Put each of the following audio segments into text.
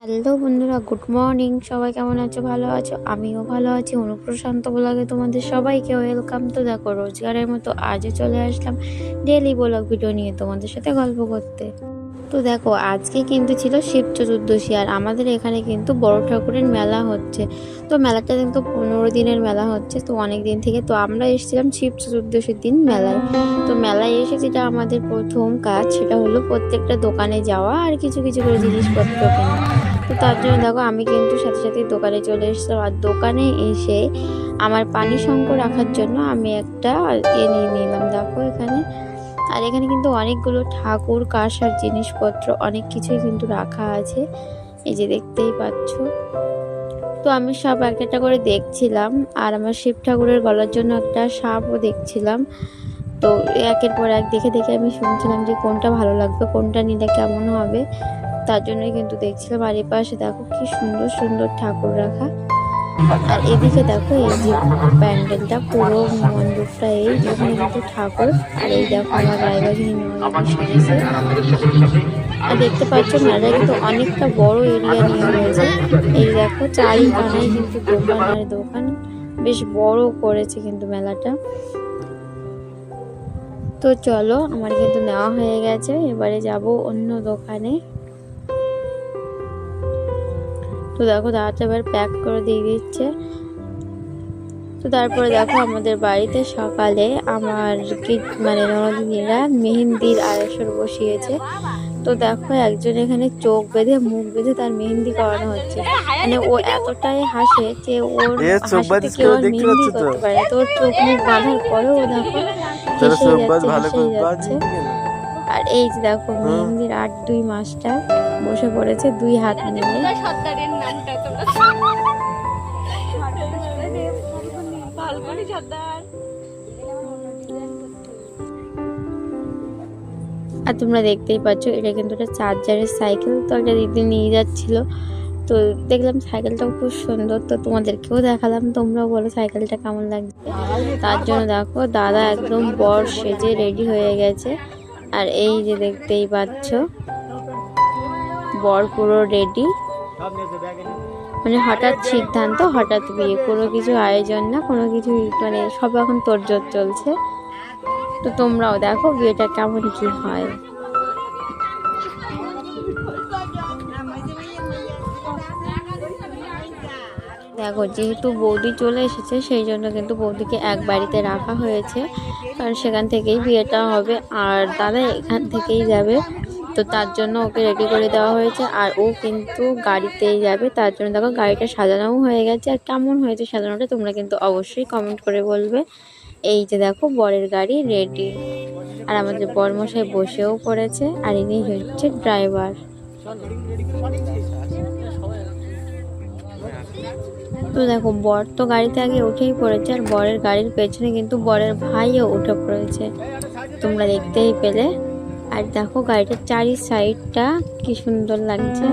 Hello বন্ধুরা, good morning. সবাই কেমন আছো? ভালো আছো? আমিও ভালো আছি। অনুপ্রশান্ত ব্লগে তোমাদের সবাইকে ওয়েলকাম। তো দেখো, রোজগারের মতো আজও চলে আসলাম ডেইলি ব্লগ ভিডিও নিয়ে তোমাদের সাথে গল্প করতে। তো দেখো, আজকে কিন্তু ছিল শিব চতুর্দশী, আর আমাদের এখানে কিন্তু বড় ঠাকুরের মেলা হচ্ছে। তো মেলাটা কিন্তু 15 দিনের মেলা হচ্ছে, তো অনেক দিন থেকে। তো আমরা এসেছিলাম শিব চতুর্দশীর দিন মেলায়। তো মেলায় এসে যেটা আমাদের প্রথম কাজ, সেটা হলো প্রত্যেকটা দোকানে যাওয়া আর কিছু কিছু করে জিনিসপত্র কেনা। তো তার জন্য দেখো, আমি কিন্তু সাথে সাথে দোকানে চলে এসেছিলাম। আর দোকানে এসে আমার পানি সংগ্রহ রাখার জন্য আমি একটা নিয়ে নিলাম। দেখো এখানে, আর এখানে কিন্তু অনেকগুলো ঠাকুর, কাঁসার জিনিসপত্র অনেক কিছুই কিন্তু রাখা আছে, এই যে দেখতেই পাচ্ছ। তো আমি সব একটা একটা করে দেখছিলাম, আর আমার শিব ঠাকুরের গলার জন্য একটা সাপও দেখছিলাম। তো একের পর এক দেখে দেখে আমি শুনছিলাম যে কোনটা ভালো লাগবে, কোনটা নিলে কেমন হবে, তার জন্যই কিন্তু দেখছিলাম। আর এই পাশে দেখো কি সুন্দর সুন্দর ঠাকুর রাখা। আর এদিকে দেখো, এই যে প্যান্ডেলটা, পুরো মণ্ডপটা, এই এখানে কিন্তু ঠাকুর। আর এই দেখো আমার রায়বাঘিনী নয়নী সেজেছে। আর দেখতে পাচ্ছ, মেলাটা কিন্তু অনেকটা বড় এরিয়া নিয়ে হয়েছে। এই দেখো চারিখানায় কিন্তু দোকান আর দোকান, বেশ বড় করেছে কিন্তু মেলাটা। তো চলো, আমার কিন্তু নেওয়া হয়ে গেছে, এবারে যাব অন্য দোকানে। তো দেখো, দাদাটা এবার প্যাক করে দিয়ে দিচ্ছে। তো তারপরে দেখো, আমাদের বাড়িতে সকালে আমার ননদিনীরা মেহেন্দির আয়োজন বসিয়েছে। তো দেখো, একজন এখানে চোখ বেঁধে মুখ বেঁধে তার মেহেন্দি করানো হচ্ছে। মানে ও এতটাই হাসে যে ওর হাসিতে কেউ আর মেহেন্দি করতে পারে না। তো ওর চোখ মুখ বাঁধার পরেও ও দেখো হেসেই যাচ্ছে। আর এই যে দেখো, মেহেন্দির 8-2 মাস্টার বসে পড়েছে 2 হাত নিয়ে। আর তোমরা দেখতেই পাচ্ছ, এটা কিন্তু একটা চার্জারের সাইকেল। তো একটা দিদি নিয়ে যাচ্ছিল, তো দেখলাম সাইকেলটাও খুব সুন্দর, তো তোমাদেরকেও দেখালাম। তোমরাও বলো সাইকেলটা কেমন লাগছে। তার জন্য দেখো, দাদা একদম বর সেজে রেডি হয়ে গেছে। আর এই যে দেখতেই পাচ্ছ, বর পুরো রেডি। মানে হঠাৎ সিদ্ধান্ত, হঠাৎ বিয়ে, কোনো কিছু আয়োজন না, কোনো কিছু, মানে সব এখন তোড়জোড় চলছে। তো তোমরাও দেখো বিয়েটা কেমন কি হয়। দেখো, যেহেতু বৌদি চলে এসেছে, সেই জন্য কিন্তু বৌদিকে এক বাড়িতে রাখা হয়েছে, কারণ সেখান থেকেই বিয়েটা হবে। আর দাদা এখান থেকেই যাবে, তো তার জন্য ওকে রেডি করে দেওয়া হয়েছে। আর ও কিন্তু গাড়িতেই যাবে, তার জন্য দেখো গাড়িটা সাজানোও হয়ে গেছে। আর কেমন হয়েছে সাজানোটা তোমরা কিন্তু অবশ্যই কমেন্ট করে বলবে। এই যে দেখো, বরের গাড়ি রেডি, আর আমাদের বরমশাই বসেও পড়েছে, আর ইনি হচ্ছে ড্রাইভার। তো দেখো, বর তো গাড়িতে আগে উঠেই পড়েছে, আর বরের গাড়ির পেছনে কিন্তু বরের ভাইও উঠে পড়েছে, তোমরা দেখতেই পেলে। আর দেখো, গাড়িটার চারি সাইডটা কি সুন্দর লাগছে।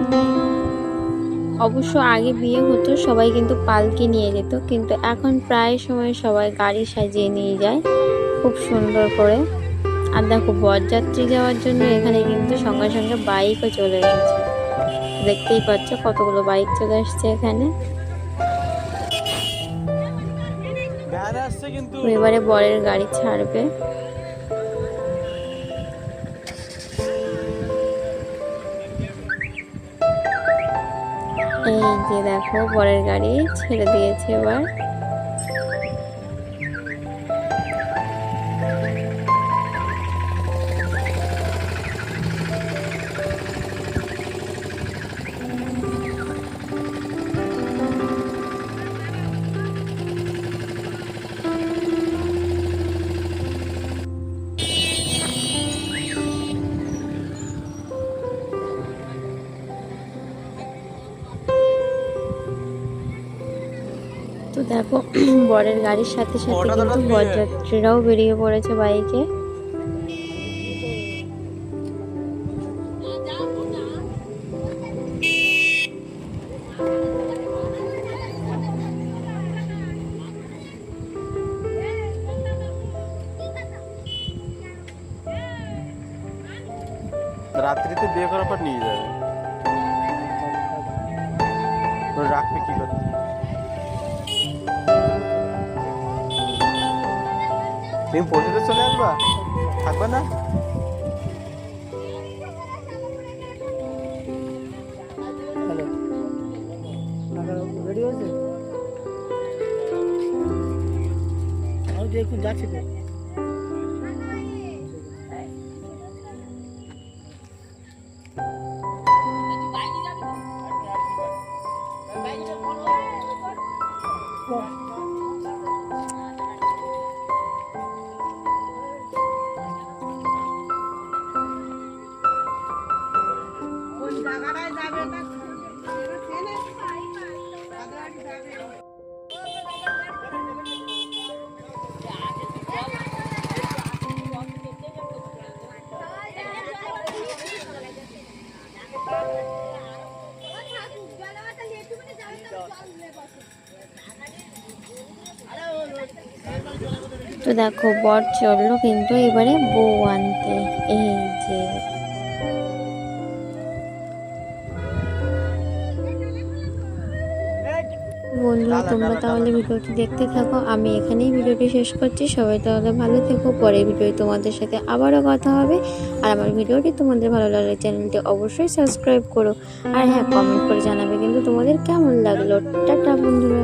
অবশ্য আগে বিয়ে হতো, সবাই কিন্তু পালকি নিয়ে যেত, কিন্তু এখন প্রায় সময় সবাই গাড়ি সাজিয়ে নিয়ে যায় খুব সুন্দর করে। আর দেখো, বরযাত্রী যাওয়ার জন্য এখানে কিন্তু সঙ্গে সঙ্গে বাইকও চলে এসেছে। দেখতেই পাচ্ছ কতগুলো বাইক চলে আসছে এখানে। এবারে বরের গাড়ি ছাড়বে। এই যে দেখো, বরের গাড়ি ছেড়ে দিয়েছে এবার। তো দেখো, বরের গাড়ির সাথে সাথে কিন্তু বরযাত্রীরাও বেরিয়ে পড়েছে বাইকে। রাত্রিতে বিয়ে করার পর নিয়ে যাবে। বিক্রি করতে। তুমি পরশুতে চলে আসবা, থাকবে না? রেডি হয়েছে? আমি দেখুন যাচ্ছি তো। তো দেখো বর চললো কিন্তু এবারে বউ আনতে। এই যে বন্ধুরা, তোমরা তাহলে ভিডিওটি দেখতে থাকো। আমি এখানেই ভিডিওটি শেষ করছি। সবাই তাহলে ভালো থেকো। পরের ভিডিও তোমাদের সাথে আবারও কথা হবে। আর আমার ভিডিওটি তোমাদের ভালো লাগলে চ্যানেলটি অবশ্যই সাবস্ক্রাইব করো। আর হ্যাঁ, কমেন্ট করে জানাবে কিন্তু তোমাদের কেমন লাগলো। টাটা বন্ধুরা।